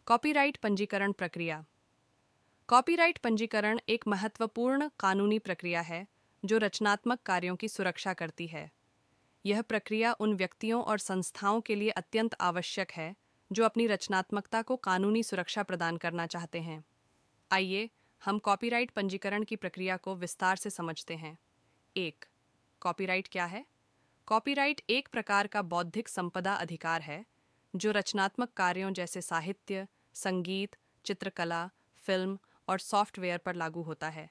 Copyright पंजीकरण प्रक्रिया। Copyright पंजीकरण एक महत्वपूर्ण कानूनी प्रक्रिया है जो रचनात्मक कार्यों की सुरक्षा करती है। यह प्रक्रिया उन व्यक्तियों और संस्थाओं के लिए अत्यंत आवश्यक है जो अपनी रचनात्मकता को कानूनी सुरक्षा प्रदान करना चाहते हैं। आइए हम कॉपीराइट पंजीकरण की प्रक्रिया को विस्तार से समझते हैं। 1. कॉपीराइट क्या है? कॉपीराइट एक प्रकार का बौद्धिक संपदा अधिकार है जो रचनात्मक कार्यों जैसे साहित्य, संगीत, चित्रकला, फिल्म और सॉफ्टवेयर पर लागू होता है।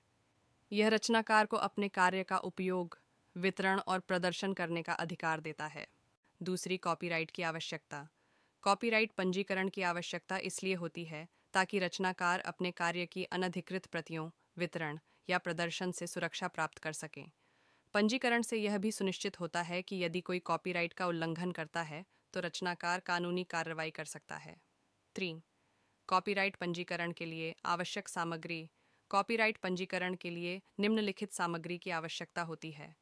यह रचनाकार को अपने कार्य का उपयोग, वितरण और प्रदर्शन करने का अधिकार देता है। दूसरी, कॉपीराइट की आवश्यकता। कॉपीराइट पंजीकरण की आवश्यकता इसलिए होती है ताकि रचनाकार अपने कार्य की अनधिकृत प्रतियों, वितरण या प्रदर्शन से सुरक्षा प्राप्त कर सकें। पंजीकरण से यह भी सुनिश्चित होता है कि यदि कोई कॉपीराइट का उल्लंघन करता है तो रचनाकार कानूनी कार्रवाई कर सकता है। 3. कॉपीराइट पंजीकरण के लिए आवश्यक सामग्री। कॉपीराइट पंजीकरण के लिए निम्नलिखित सामग्री की आवश्यकता होती है।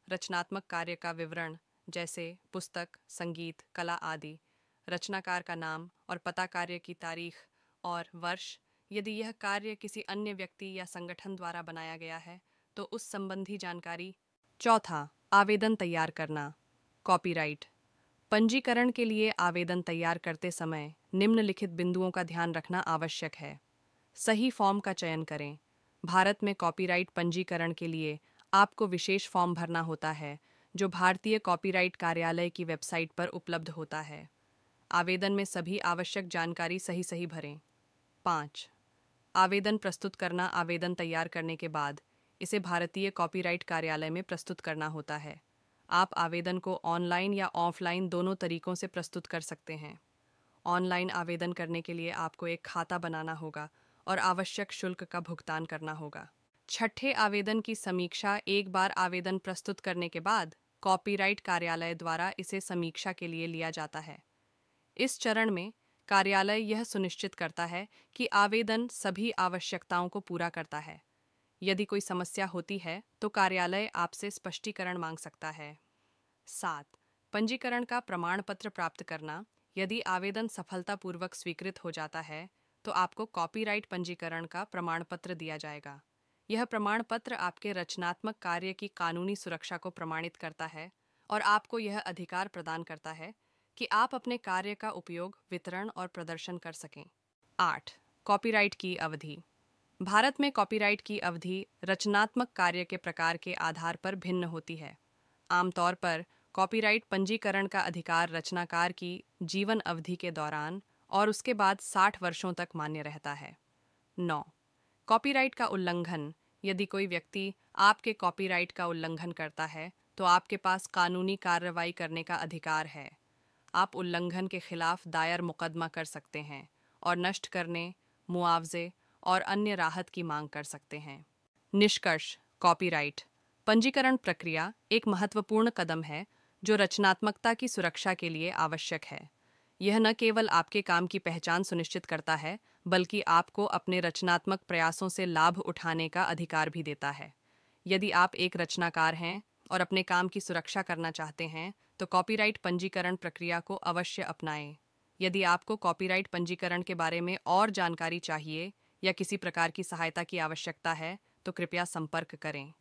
रचनात्मक कार्य का विवरण जैसे पुस्तक, संगीत, कला आदि। रचनाकार का नाम और पता, कार्य की तारीख और वर्ष। यदि यह कार्य किसी अन्य व्यक्ति या संगठन द्वारा बनाया गया है तो उस संबंधी जानकारी। 4. आवेदन तैयार करना। कॉपीराइट पंजीकरण के लिए आवेदन तैयार करते समय निम्नलिखित बिंदुओं का ध्यान रखना आवश्यक है। सही फॉर्म का चयन करें। भारत में कॉपीराइट पंजीकरण के लिए आपको विशेष फॉर्म भरना होता है जो भारतीय कॉपीराइट कार्यालय की वेबसाइट पर उपलब्ध होता है। आवेदन में सभी आवश्यक जानकारी सही सही भरें। 5. आवेदन प्रस्तुत करना। आवेदन तैयार करने के बाद इसे भारतीय कॉपीराइट कार्यालय में प्रस्तुत करना होता है। आप आवेदन को ऑनलाइन या ऑफलाइन दोनों तरीकों से प्रस्तुत कर सकते हैं। ऑनलाइन आवेदन करने के लिए आपको एक खाता बनाना होगा और आवश्यक शुल्क का भुगतान करना होगा। 6. आवेदन की समीक्षा। एक बार आवेदन प्रस्तुत करने के बाद कॉपीराइट कार्यालय द्वारा इसे समीक्षा के लिए लिया जाता है। इस चरण में कार्यालय यह सुनिश्चित करता है कि आवेदन सभी आवश्यकताओं को पूरा करता है। यदि कोई समस्या होती है तो कार्यालय आपसे स्पष्टीकरण मांग सकता है। 7. पंजीकरण का प्रमाण पत्र प्राप्त करना। यदि आवेदन सफलतापूर्वक स्वीकृत हो जाता है तो आपको कॉपीराइट पंजीकरण का प्रमाण पत्र दिया जाएगा। यह प्रमाण पत्र आपके रचनात्मक कार्य की कानूनी सुरक्षा को प्रमाणित करता है और आपको यह अधिकार प्रदान करता है कि आप अपने कार्य का उपयोग, वितरण और प्रदर्शन कर सकें। 8. कॉपीराइट की अवधि। भारत में कॉपीराइट की अवधि रचनात्मक कार्य के प्रकार के आधार पर भिन्न होती है। आमतौर पर कॉपीराइट पंजीकरण का अधिकार रचनाकार की जीवन अवधि के दौरान और उसके बाद 60 वर्षों तक मान्य रहता है। 9. कॉपीराइट का उल्लंघन। यदि कोई व्यक्ति आपके कॉपीराइट का उल्लंघन करता है तो आपके पास कानूनी कार्रवाई करने का अधिकार है। आप उल्लंघन के खिलाफ दायर मुकदमा कर सकते हैं और नष्ट करने, मुआवजे और अन्य राहत की मांग कर सकते हैं। निष्कर्ष। कॉपीराइट पंजीकरण प्रक्रिया एक महत्वपूर्ण कदम है जो रचनात्मकता की सुरक्षा के लिए आवश्यक है। यह न केवल आपके काम की पहचान सुनिश्चित करता है बल्कि आपको अपने रचनात्मक प्रयासों से लाभ उठाने का अधिकार भी देता है। यदि आप एक रचनाकार हैं और अपने काम की सुरक्षा करना चाहते हैं तो कॉपीराइट पंजीकरण प्रक्रिया को अवश्य अपनाएं। यदि आपको कॉपीराइट पंजीकरण के बारे में और जानकारी चाहिए या किसी प्रकार की सहायता की आवश्यकता है तो कृपया संपर्क करें।